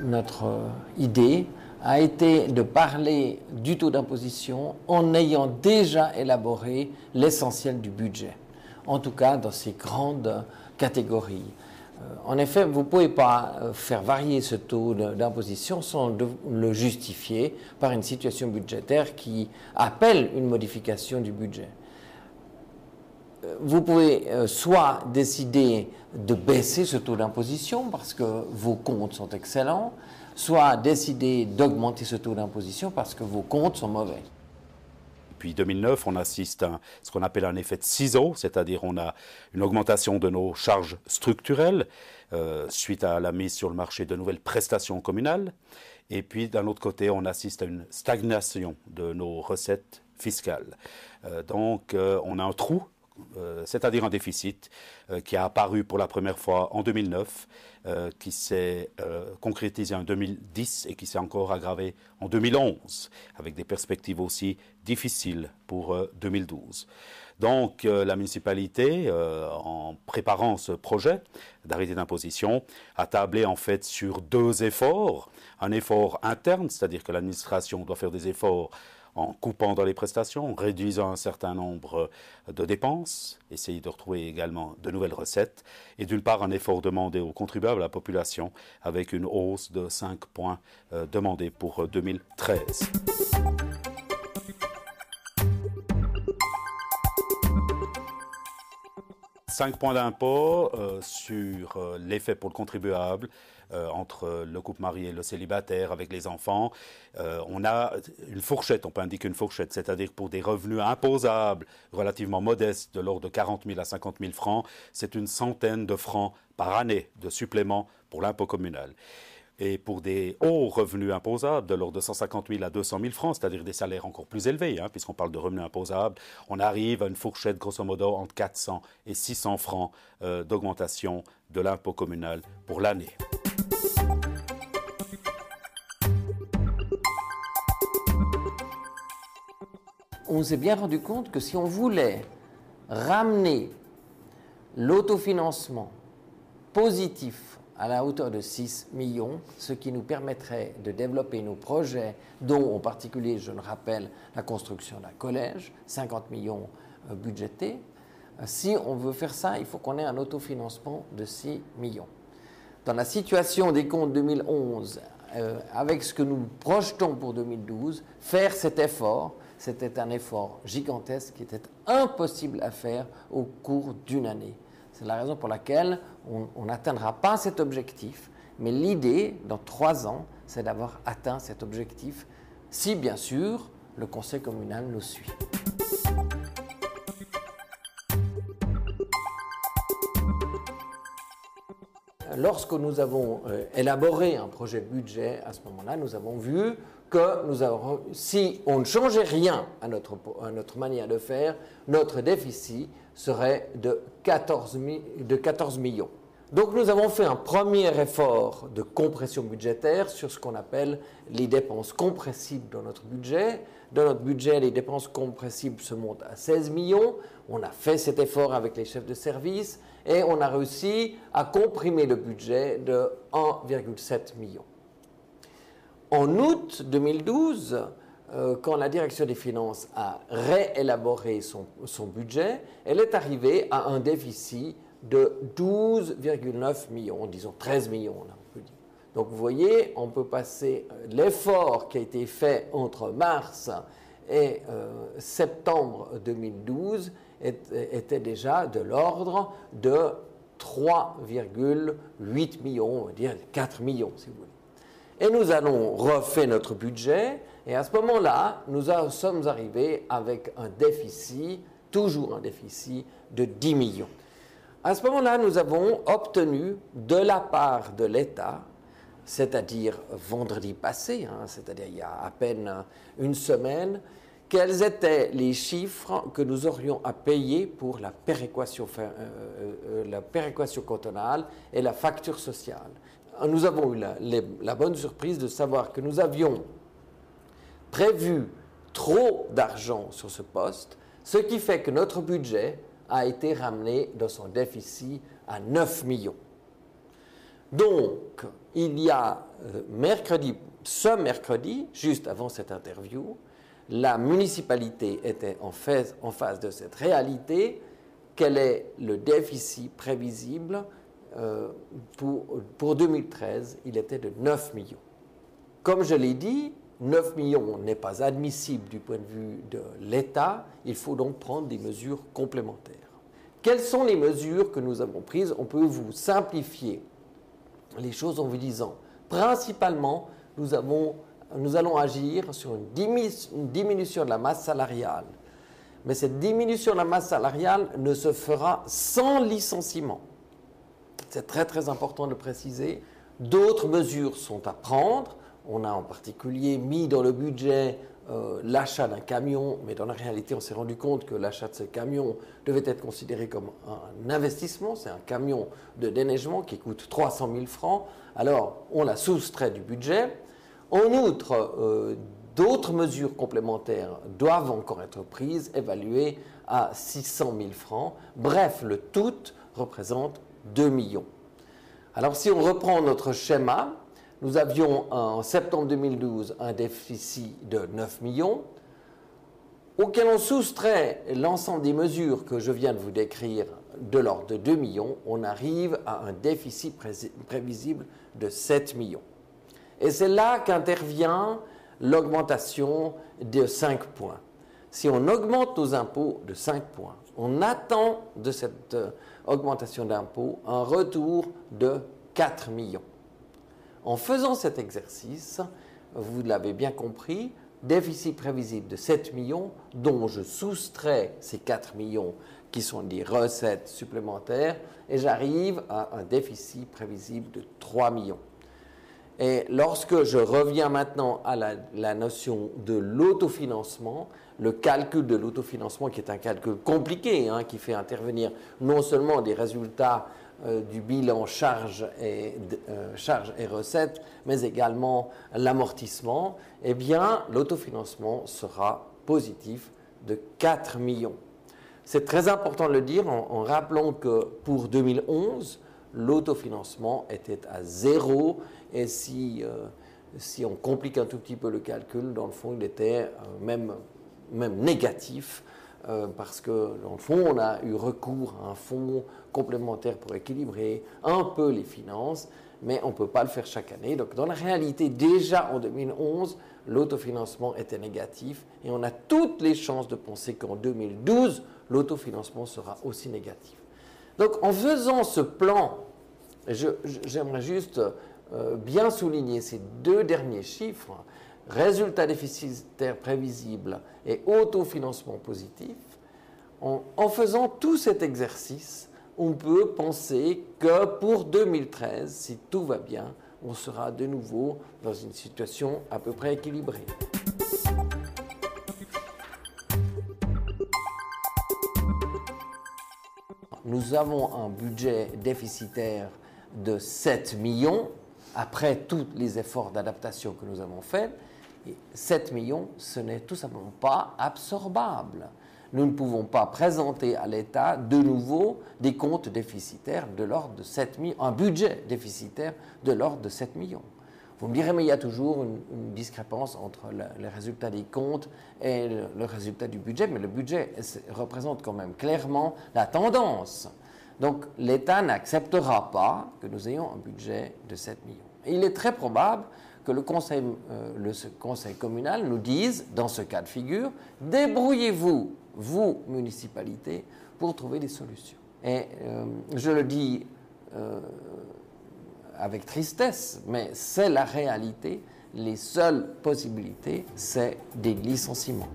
notre idée a été de parler du taux d'imposition en ayant déjà élaboré l'essentiel du budget, en tout cas dans ces grandes catégories. En effet, vous ne pouvez pas faire varier ce taux d'imposition sans le justifier par une situation budgétaire qui appelle une modification du budget. Vous pouvez soit décider de baisser ce taux d'imposition parce que vos comptes sont excellents, soit décider d'augmenter ce taux d'imposition parce que vos comptes sont mauvais. Depuis 2009, on assiste à ce qu'on appelle un effet de ciseau, c'est-à-dire on a une augmentation de nos charges structurelles suite à la mise sur le marché de nouvelles prestations communales. Et puis d'un autre côté, on assiste à une stagnation de nos recettes fiscales. Donc on a un trou, c'est-à-dire un déficit qui a apparu pour la première fois en 2009, qui s'est concrétisé en 2010 et qui s'est encore aggravé en 2011, avec des perspectives aussi difficiles pour 2012. Donc la municipalité, en préparant ce projet d'arrêté d'imposition, a tablé en fait sur deux efforts. Un effort interne, c'est-à-dire que l'administration doit faire des efforts en coupant dans les prestations, en réduisant un certain nombre de dépenses, essayer de retrouver également de nouvelles recettes, et d'une part un effort demandé aux contribuables, à la population, avec une hausse de 5 points demandée pour 2013. Cinq points d'impôt sur l'effet pour le contribuable entre le couple marié et le célibataire avec les enfants. On a une fourchette, on peut indiquer une fourchette, c'est-à-dire pour des revenus imposables relativement modestes de l'ordre de 40 000 à 50 000 francs, c'est une centaine de francs par année de supplément pour l'impôt communal. Et pour des hauts revenus imposables de l'ordre de 150 000 à 200 000 francs, c'est-à-dire des salaires encore plus élevés, puisqu'on parle de revenus imposables, on arrive à une fourchette grosso modo entre 400 et 600 francs d'augmentation de l'impôt communal pour l'année. On s'est bien rendu compte que si on voulait ramener l'autofinancement positif à la hauteur de 6 millions, ce qui nous permettrait de développer nos projets, dont en particulier, je le rappelle, la construction d'un collège, 50 millions budgétés. Si on veut faire ça, il faut qu'on ait un autofinancement de 6 millions. Dans la situation des comptes 2011, avec ce que nous projetons pour 2012, faire cet effort, c'était un effort gigantesque qui était impossible à faire au cours d'une année. C'est la raison pour laquelle on n'atteindra pas cet objectif, mais l'idée, dans 3 ans, c'est d'avoir atteint cet objectif, si bien sûr le conseil communal nous suit. Lorsque nous avons élaboré un projet budget, à ce moment-là, nous avons vu que si on ne changeait rien à notre manière de faire, notre déficit serait de 14 millions. Donc nous avons fait un premier effort de compression budgétaire sur ce qu'on appelle les dépenses compressibles dans notre budget. Dans notre budget, les dépenses compressibles se montent à 16 millions. On a fait cet effort avec les chefs de service et on a réussi à comprimer le budget de 1,7 million. En août 2012, quand la direction des finances a réélaboré son budget, elle est arrivée à un déficit de 12,9 millions, disons 13 millions, là, on peut dire. Donc vous voyez, on peut passer l'effort qui a été fait entre mars et septembre 2012 était déjà de l'ordre de 3,8 millions, on va dire 4 millions si vous voulez. Et nous allons refaire notre budget et à ce moment-là, nous sommes arrivés avec un déficit, toujours un déficit de 10 millions. À ce moment-là, nous avons obtenu de la part de l'État, c'est-à-dire vendredi passé, c'est-à-dire il y a à peine une semaine, quels étaient les chiffres que nous aurions à payer pour la péréquation cantonale et la facture sociale. Nous avons eu la bonne surprise de savoir que nous avions prévu trop d'argent sur ce poste, ce qui fait que notre budget a été ramené dans son déficit à 9 millions. Donc, il y a ce mercredi, juste avant cette interview, la municipalité était en face de cette réalité. Quel est le déficit prévisible pour 2013? Il était de 9 millions. Comme je l'ai dit, 9 millions n'est pas admissible du point de vue de l'État. Il faut donc prendre des mesures complémentaires. Quelles sont les mesures que nous avons prises? On peut vous simplifier les choses en vous disant, principalement, nous allons agir sur une diminution de la masse salariale. Mais cette diminution de la masse salariale ne se fera sans licenciement. C'est très très important de préciser. D'autres mesures sont à prendre. On a en particulier mis dans le budget l'achat d'un camion, mais dans la réalité, on s'est rendu compte que l'achat de ce camion devait être considéré comme un investissement. C'est un camion de déneigement qui coûte 300 000 francs. Alors, on l'a soustrait du budget. En outre, d'autres mesures complémentaires doivent encore être prises, évaluées à 600 000 francs. Bref, le tout représente 2 millions. Alors, si on reprend notre schéma, nous avions en septembre 2012 un déficit de 9 millions, auquel on soustrait l'ensemble des mesures que je viens de vous décrire de l'ordre de 2 millions, on arrive à un déficit prévisible de 7 millions. Et c'est là qu'intervient l'augmentation de 5 points. Si on augmente nos impôts de 5 points, on attend de cette augmentation d'impôts un retour de 4 millions. En faisant cet exercice, vous l'avez bien compris, déficit prévisible de 7 millions, dont je soustrais ces 4 millions qui sont des recettes supplémentaires, et j'arrive à un déficit prévisible de 3 millions. Et lorsque je reviens maintenant à la notion de l'autofinancement, le calcul de l'autofinancement qui est un calcul compliqué, qui fait intervenir non seulement des résultats du bilan charges et recettes, mais également l'amortissement, eh bien l'autofinancement sera positif de 4 millions. C'est très important de le dire en rappelant que pour 2011, l'autofinancement était à 0 et si on complique un tout petit peu le calcul, dans le fond, il était même négatif parce que, dans le fond, on a eu recours à un fonds complémentaire pour équilibrer un peu les finances, mais on ne peut pas le faire chaque année. Donc, dans la réalité, déjà en 2011, l'autofinancement était négatif et on a toutes les chances de penser qu'en 2012, l'autofinancement sera aussi négatif. Donc, en faisant ce plan, j'aimerais juste bien souligner ces deux derniers chiffres, résultat déficitaire prévisible et autofinancement positif. En faisant tout cet exercice, on peut penser que pour 2013, si tout va bien, on sera de nouveau dans une situation à peu près équilibrée. Nous avons un budget déficitaire de 7 millions, après tous les efforts d'adaptation que nous avons faits. Et 7 millions, ce n'est tout simplement pas absorbable. Nous ne pouvons pas présenter à l'État de nouveau des comptes déficitaires de l'ordre de 7 millions, un budget déficitaire de l'ordre de 7 millions. Vous me direz, mais il y a toujours une discrépance entre le résultat des comptes et le résultat du budget, mais le budget représente quand même clairement la tendance. Donc l'État n'acceptera pas que nous ayons un budget de 7 millions. Et il est très probable que le conseil communal nous dise, dans ce cas de figure, débrouillez-vous, vous, municipalités, pour trouver des solutions. Et je le dis avec tristesse, mais c'est la réalité. Les seules possibilités, c'est des licenciements.